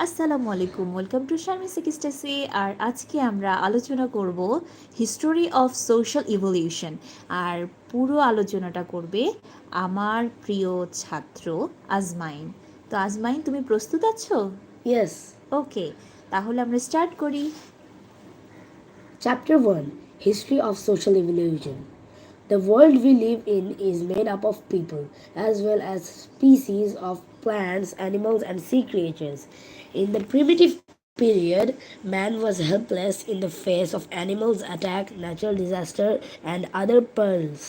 আসসালামু আলাইকুম, welcome to Sharmin এক্সটাসি। আর আজকে আমরা আলোচনা করব হিস্টোরি অফ সোশ্যাল ইভলিউশন। আর পুরো আলোচনাটা করবে আমার প্রিয় ছাত্র আজমাইন। তো আজমাইন, তুমি প্রস্তুত আছো? Yes. ওকে, তাহলে আমরা স্টার্ট করি। Chapter 1, History of Social Evolution. The world we live in is made up of people, as well as species of plants, animals, and sea creatures. In the primitive period, man was helpless in the face of animals' attack, natural disaster, and other perils.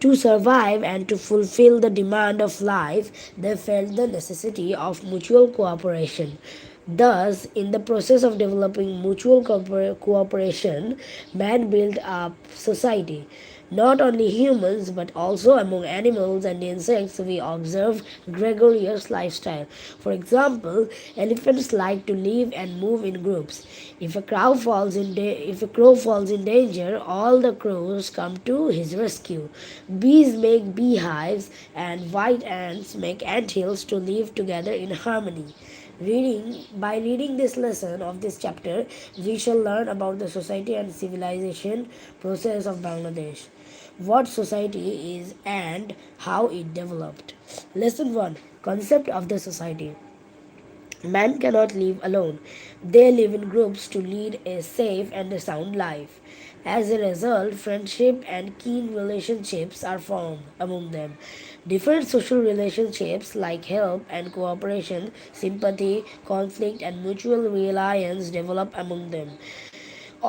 To survive and to fulfill the demand of life, they felt the necessity of mutual cooperation. Thus, in the process of developing mutual cooperation, man built up society. Not only humans but also among animals and insects, we observe gregarious lifestyle. For example, elephants like to live and move in groups. If a crow falls in danger, all the crows come to his rescue. Bees make beehives, and white ants make anthills to live together in harmony. By reading this lesson of this chapter, we shall learn about the society and civilization process of Bangladesh, what society is and how it developed. Lesson 1, Concept of the Society. Man cannot live alone. They live in groups to lead a safe and a sound life. As a result, friendship and keen relationships are formed among them. Different social relationships like help and cooperation, sympathy, conflict, and mutual reliance develop among them.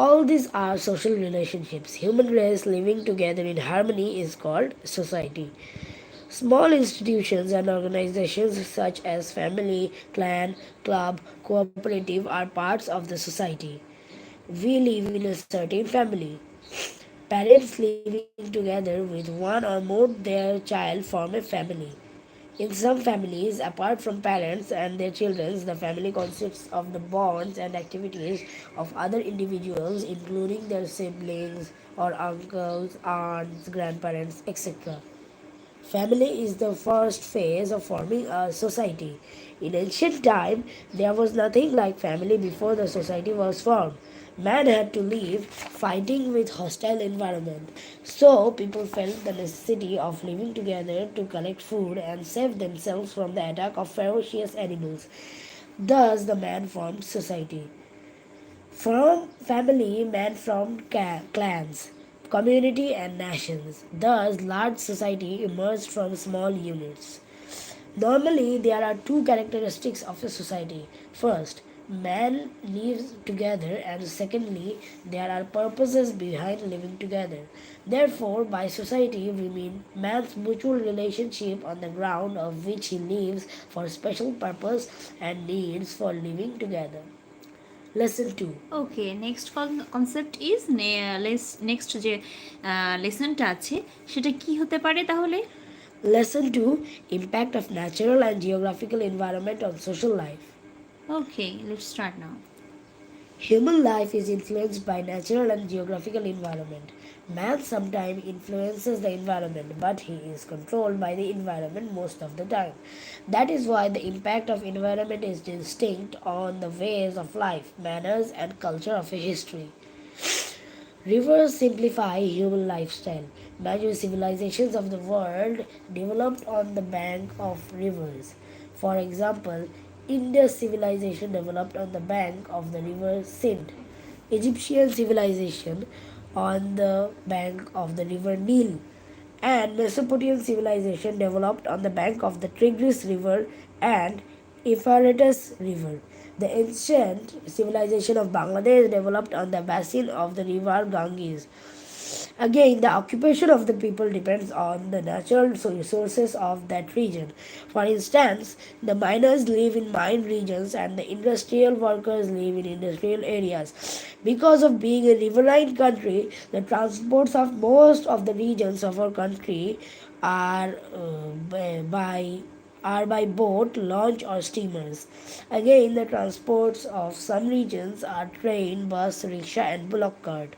All these are social relationships. Human race living together in harmony is called society. Small institutions and organizations such as family, clan, club, cooperative are parts of the society. We live in a certain family. Parents living together with one or more their child form a family. In some families, apart from parents and their children, the family consists of the bonds and activities of other individuals, including their siblings or uncles, aunts, grandparents, etc. Family is the first phase of forming a society. In ancient time, there was nothing like family before the society was formed. Man had to live fighting with hostile environment. So people felt the necessity of living together to collect food and save themselves from the attack of ferocious animals. Thus the man formed society. From family, man formed clans, community, and nations. Thus, large society emerged from small units. Normally, there are two characteristics of a society. First, man lives together, and secondly, there are purposes behind living together. Therefore, by society, we mean man's mutual relationship on the ground of which he lives for special purpose and needs for living together. Lesson 2. Okay, next concept is next যে লেসনটা আছে সেটা কি হতে পারে তাহলে? Lesson 2, Impact of Natural and Geographical Environment on Social Life. Okay, let's start now. Human life is influenced by natural and geographical environment. Man sometimes influences the environment, but he is controlled by the environment most of the time. That is why the impact of environment is distinct on the ways of life, manners, and culture of a history. Rivers simplify human lifestyle. Major civilizations of the world developed on the bank of rivers. For example, Indus civilization developed on the bank of the river Sindh. Egyptian civilization on the bank of the river Nile. And Mesopotamian civilization developed on the bank of the Tigris River and Euphrates River. The ancient civilization of Bangladesh developed on the basin of the river Ganges. Again, the occupation of the people depends on the natural resources of that region. For instance, the miners live in mine regions and the industrial workers live in industrial areas. Because of being a riverine country, the transports of most of the regions of our country are by boat, launch, or steamers. Again, the transports of some regions are train, bus, rickshaw, and bullock cart.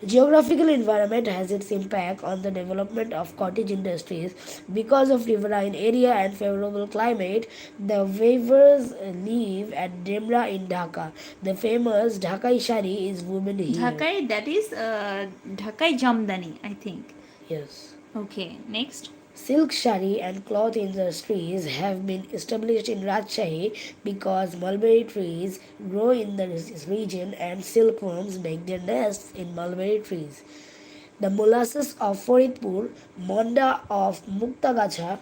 Geographical environment has its impact on the development of cottage industries. Because of riverine area and favorable climate, the weavers live at Demra in Dhaka. The famous Dhakai Shari is woven here. Dhakai, that is Dhakai Jamdani, I think. Yes. Okay, next. Silk shari and cloth industries have been established in Rajshahi because mulberry trees grow in the region and silkworms make their nests in mulberry trees. The molasses of Faridpur, Monda of Muktagacha,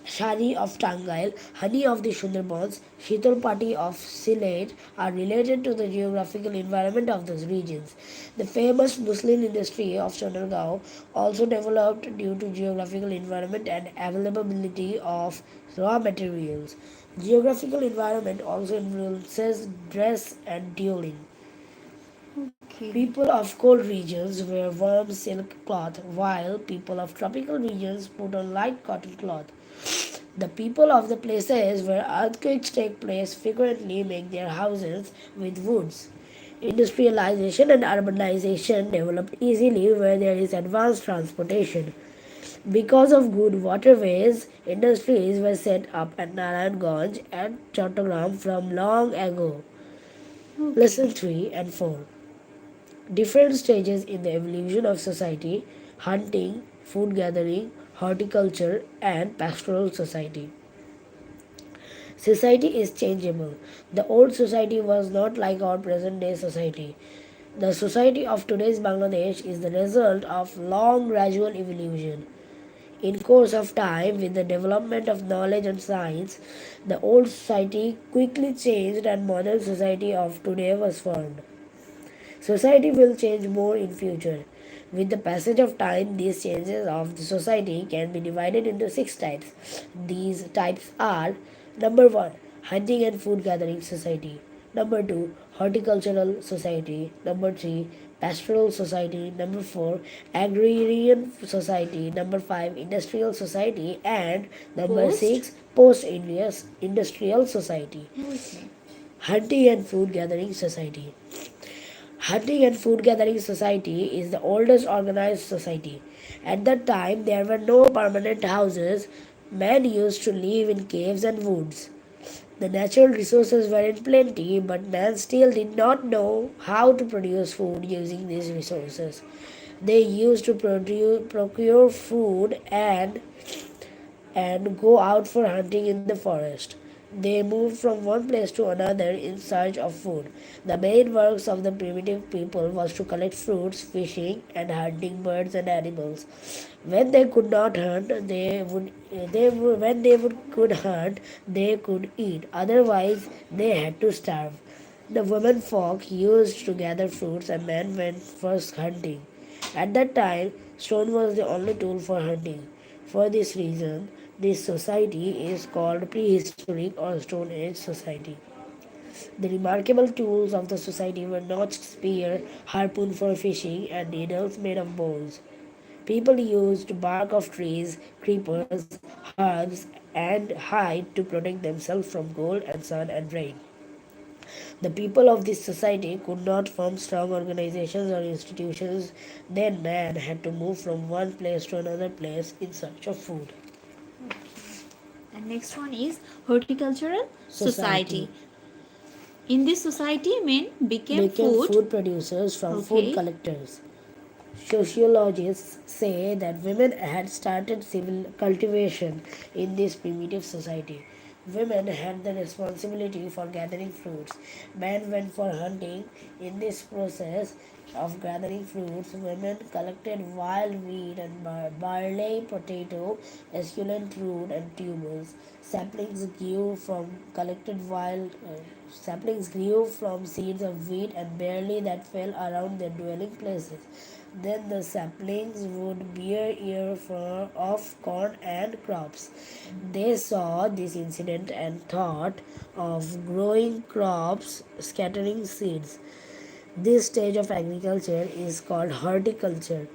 Shari of Tangail, honey of the Sundarbans, Shitolpati of Sylhet are related to the geographical environment of those regions. The famous muslin industry of Sonargaon also developed due to geographical environment and availability of raw materials. Geographical environment also influences dress and dueling. Okay. People of cold regions wear warm silk cloth, while people of tropical regions put on light cotton cloth. The people of the places where earthquakes take place frequently make their houses with woods. Industrialization and urbanization developed easily where there is advanced transportation. Because of good waterways, industries were set up at Narayanganj and Chattogram from long ago. Okay. Lesson 3 and 4. Different stages in the evolution of society: hunting, food gathering, horticulture, and pastoral society. Society is changeable. The old society was not like our present day society. The society of today's Bangladesh is the result of long gradual evolution. In course of time, with the development of knowledge and science, the old society quickly changed and modern society of today was formed. Society will change more in future. With the passage of time, these changes of the society can be divided into 6 types. These types are: number 1, hunting and food gathering society; number 2, horticultural society; number 3, pastoral society; number 4, agrarian society; number 5, industrial society; and number Post. 6, post industrial society. Okay. Hunting and food gathering society. Hunting and food gathering society is the oldest organized society. At that time, there were no permanent houses. Men used to live in caves and woods. The natural resources were in plenty, but man still did not know how to produce food using these resources. They used to procure food and go out for hunting in the forest. They moved from one place to another in search of food. The main works of the primitive people was to collect fruits, fishing, and hunting birds and animals. When they could not hunt, could hunt, they could eat. Otherwise, they had to starve. The women folk used to gather fruits and men went first hunting. At that time, stone was the only tool for hunting. For this reason, this society is called prehistoric or Stone Age society. The remarkable tools of the society were notched spear, harpoon for fishing, and needles made of bones. People used bark of trees, creepers, herbs, and hide to protect themselves from cold and sun and rain. The people of this society could not form strong organizations or institutions. Then man had to move from one place to another place in search of food. And next one is horticultural society. Society In this society, men became became food. food producers from food Okay. collectors. Sociologists say that women had started civil cultivation in this primitive society. Women had the responsibility for gathering fruits. Men went for hunting. In this process of gathering fruits, women collected wild wheat and barley, potato, esculent root, and tubers. Saplings grew from collected saplings grew from seeds of wheat and barley that fell around their dwelling places. Then the saplings would bear of corn and crops. They saw this incident and thought of growing crops, scattering seeds. This stage of agriculture is called horticulture.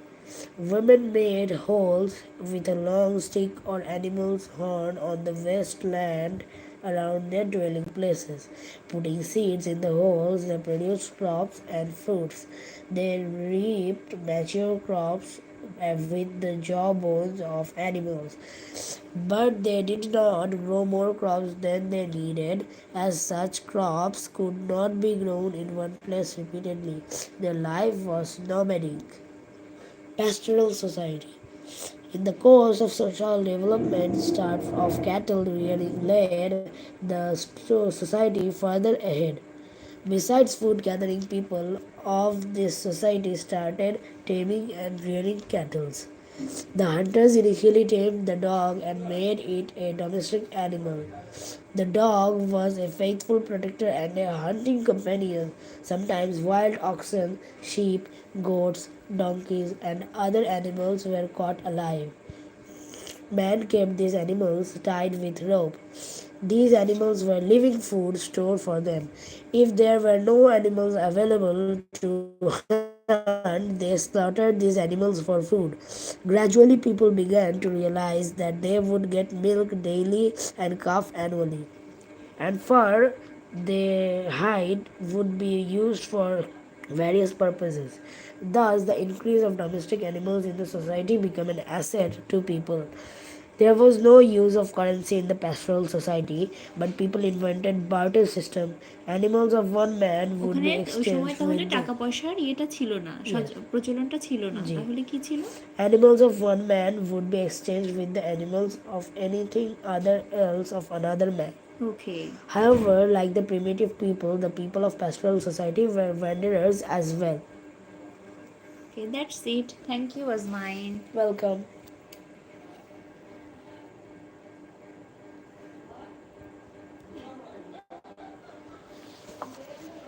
Women made holes with a long stick or animal's horn on the wasteland around their dwelling places. Putting seeds in the holes, they produced crops and fruits. They reaped mature crops with the jawbones of animals. But they did not grow more crops than they needed, as such crops could not be grown in one place repeatedly. Their life was nomadic. Pastoral society. In the course of social development, start of cattle rearing led the society further ahead. Besides food gathering, people of this society started taming and rearing cattle. The hunters initially tamed the dog and made it a domestic animal. The dog was a faithful protector and a hunting companion. Sometimes wild oxen, sheep, goats, donkeys, and other animals were caught alive. Man kept these animals tied with rope. These animals were living food stored for them. If there were no animals available to hunt, they slaughtered these animals for food. Gradually, people began to realize that they would get milk daily and calf annually, and fur, the hide would be used for various purposes. Thus, the increase of domestic animals in the society became an asset to people. There was no use of currency in the pastoral society, but people invented barter system. Animals of one man would ওখানে be ওই সময় exchanged তাহলে with the টাকা পয়সার ইয়েটা ছিল না, yes. প্রচলনটা ছিল না, Ji. তাহলে কি ছিল? Animals of one man would be exchanged with the animals of anything other else of another man. Okay, However, like the primitive people, the people of pastoral society were wanderers as well. Okay, that's it, thank you Azmain. Welcome.